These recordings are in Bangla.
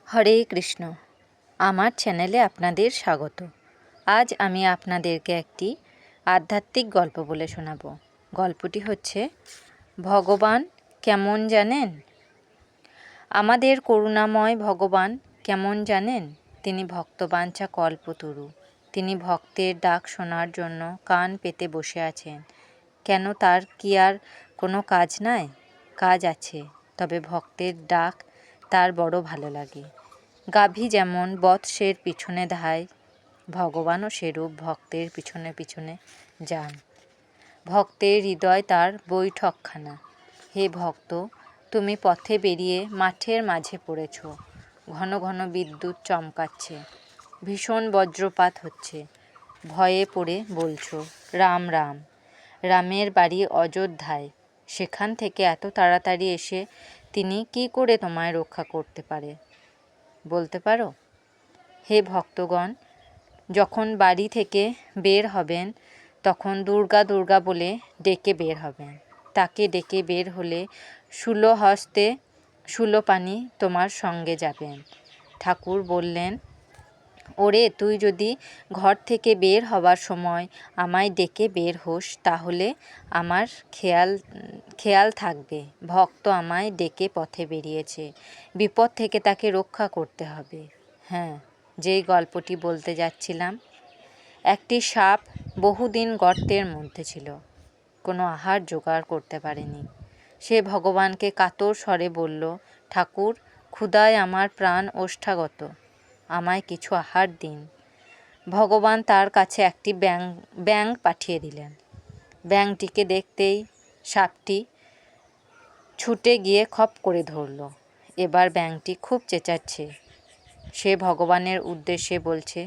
হরে কৃষ্ণ। আমার চ্যানেলে আপনাদের স্বাগত। আজ আমি আপনাদেরকে একটি আধ্যাত্মিক গল্প বলে শোনাব। গল্পটি হচ্ছে ভগবান কেমন জানেন। আমাদের করুণাময় ভগবান কেমন জানেন। তিনি ভক্তবাঞ্ছা কল্পতরু। তিনি ভক্তের ডাক শোনার জন্য কান পেতে বসে আছেন। কেন, তার কি আর কোনো কাজ নাই? কাজ আছে, তবে ভক্তের ডাক তার বড় ভালো লাগে। গাভী যেমন বৎসের পিছনে ধায়, ভগবানও সেরূপ ভক্তের পিছনে পিছনে যান। ভক্তের হৃদয় তার বৈঠকখানা। হে ভক্ত, তুমি পথে বেরিয়ে মাঠের মাঝে পড়েছ। ঘন ঘন বিদ্যুৎ চমকাচ্ছে, ভীষণ বজ্রপাত হচ্ছে। ভয়ে পড়ে বলছ, রাম রাম। রামের বাড়ি অযোধ্যায়। সেখান থেকে এত তাড়াতাড়ি এসে তিনি কি করে তোমায় রক্ষা করতে পারে, বলতে পারো? হে ভক্তগণ, যখন বাড়ি থেকে বের হবেন তখন দুর্গা দুর্গা বলে ডেকে বের হবেন। তাকে ডেকে বের হলে শূলহস্তে শূলপাণি তোমার সঙ্গে যাবেন। ঠাকুর বললেন, ওরে, তুই যদি ঘর থেকে বের হবার সময় আমায় ডেকে বের হোস, তাহলে আমার খেয়াল থাকবে ভক্ত আমায় ডেকে পথে বেরিয়েছে। বিপদ থেকে তাকে রক্ষা করতে হবে। হ্যাঁ, যেই গল্পটি বলতে যাচ্ছিলাম। একটি সাপ বহুদিন গর্তের মধ্যে ছিল, কোনো আহার জোগাড় করতে পারেনি। সে ভগবানকে কাতর স্বরে বলল, ঠাকুর, ক্ষুধায় আমার প্রাণ ওষ্ঠাগত, আমায় কিছু আহার দিন। ভগবান তার কাছে একটি ব্যাঙ পাঠিয়ে দিলেন। ব্যাঙটিকে দেখতেই সাপটি ছুটে গিয়ে খপ করে ধরল। এবার ব্যাঙটি খুব চেঁচাচ্ছে। সে ভগবানের উদ্দেশ্যে বলছে,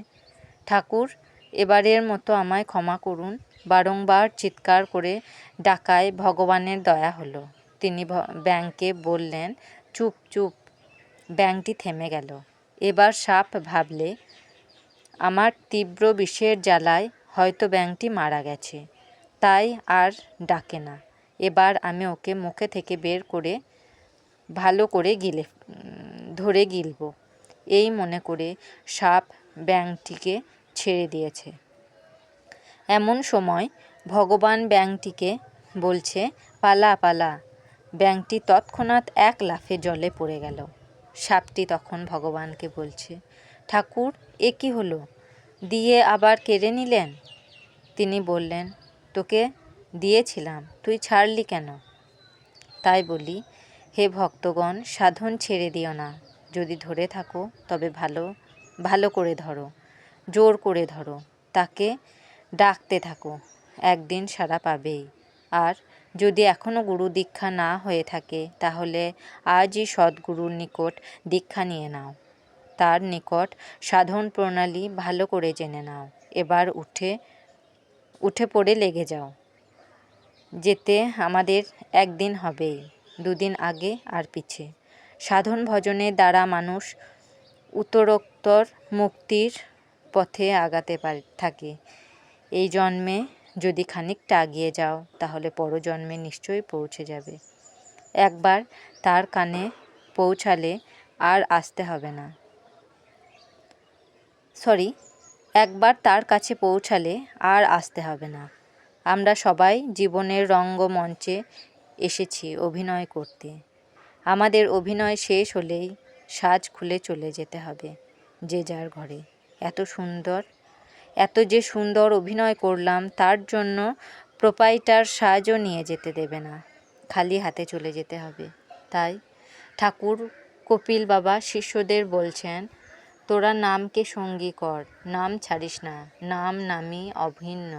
ঠাকুর, এবারের মতো আমায় ক্ষমা করুন। বারংবার চিৎকার করে ডাকায় ভগবানের দয়া হলো। তিনি ব্যাঙকে বললেন, চুপ চুপ। ব্যাঙটি থেমে গেল। এবার সাপ ভাবলে, আমার তীব্র বিষের জ্বালায় হয়তো ব্যাঙটি মারা গেছে, তাই আর ডাকে না। এবার আমি ওকে মুখে থেকে বের করে ভালো করে ধরে গিলব। এই মনে করে সাপ ব্যাঙটিকে ছেড়ে দিয়েছে। এমন সময় ভগবান ব্যাঙটিকে বলছে, পালা পালা। ব্যাঙটি তৎক্ষণাৎ এক লাফে জলে পড়ে গেল। সাপটি তখন ভগবানকে বলছে, ঠাকুর, এ কি হলো? দিয়ে আবার কেড়ে নিলেন? তিনি বললেন, তোকে দিয়েছিলাম, তুই ছাড়লি কেন? তাই বলি, হে ভক্তগণ, সাধন ছেড়ে দিও না। যদি ধরে থাকো তবে ভালো করে ধরো, জোর করে ধরো, তাকে ডাকতে থাকো, একদিন সাড়া পাবেই। আর যদি এখনও গুরু দীক্ষা না হয়ে থাকে, তাহলে আজই সদ্গুরুর নিকট দীক্ষা নিয়ে নাও। তার নিকট সাধন প্রণালী ভালো করে জেনে নাও। এবার উঠে পড়ে লেগে যাও। যেতে আমাদের একদিন হবেই, দুদিন আগে আর পিছে। সাধন ভজনের দ্বারা মানুষ উত্তরোত্তর মুক্তির পথে আগাতে থাকে। এই জন্মে যদি খানিকটা এগিয়ে যাও, তাহলে পরজন্মে নিশ্চয়ই পৌঁছে যাবে। একবার তার কানে পৌঁছালে আর আসতে হবে না। একবার তার কাছে পৌঁছালে আর আসতে হবে না। আমরা সবাই জীবনের রঙ্গমঞ্চে এসেছি অভিনয় করতে। আমাদের অভিনয় শেষ হলেই সাজ খুলে চলে যেতে হবে যে যার ঘরে। এত যে সুন্দর অভিনয় করলাম, তার জন্য প্রোপাইটার সাজও নিয়ে যেতে দেবে না, খালি হাতে চলে যেতে হবে। তাই ঠাকুর কপিল বাবা শিষ্যদের বলছেন, তোরা নামকে সঙ্গী কর, নাম ছাড়িস না। নাম নামই অভিন্ন।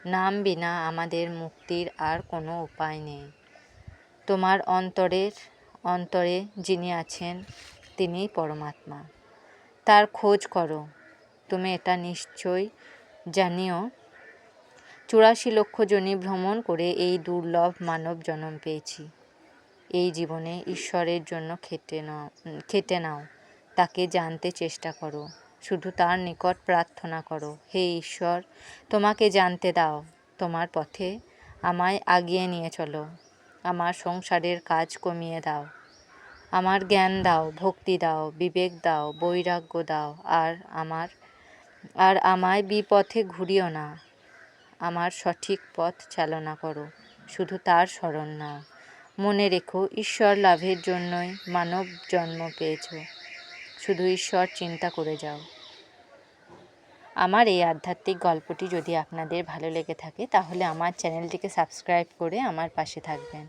নাম বিনা আমাদের মুক্তির আর কোনো উপায় নেই। তোমার অন্তরে যিনি আছেন, তিনিই পরমাত্মা। তার খোঁজ করো। তুমি এটা নিশ্চয় জানিও, 84 লক্ষ যোনি ভ্রমণ করে এই দুর্লভ মানব জন্ম পেয়েছি। এই জীবনে ঈশ্বরের জন্য খেটে নাও, তাকে জানতে চেষ্টা করো, শুধু তার নিকট প্রার্থনা করো, হে ঈশ্বর, তোমাকে জানতে দাও, তোমার পথে আমায় আগিয়ে নিয়ে চলো, আমার সংসারের কাজ কমিয়ে দাও, আমার জ্ঞান দাও, ভক্তি দাও, বিবেক দাও, বৈরাগ্য দাও, আর আমায় বিপথে ঘুরিও না। আমার সঠিক পথ চালনা করো, শুধু তার শরণ নাও। মনে রেখো, ঈশ্বর লাভের জন্যই মানব জন্ম পেয়েছ, শুধু ঈশ্বর চিন্তা করে যাও। আমার এই আধ্যাত্মিক গল্পটি যদি আপনাদের ভালো লেগে থাকে তাহলে আমার চ্যানেলটিকে সাবস্ক্রাইব করে আমার পাশে থাকবেন।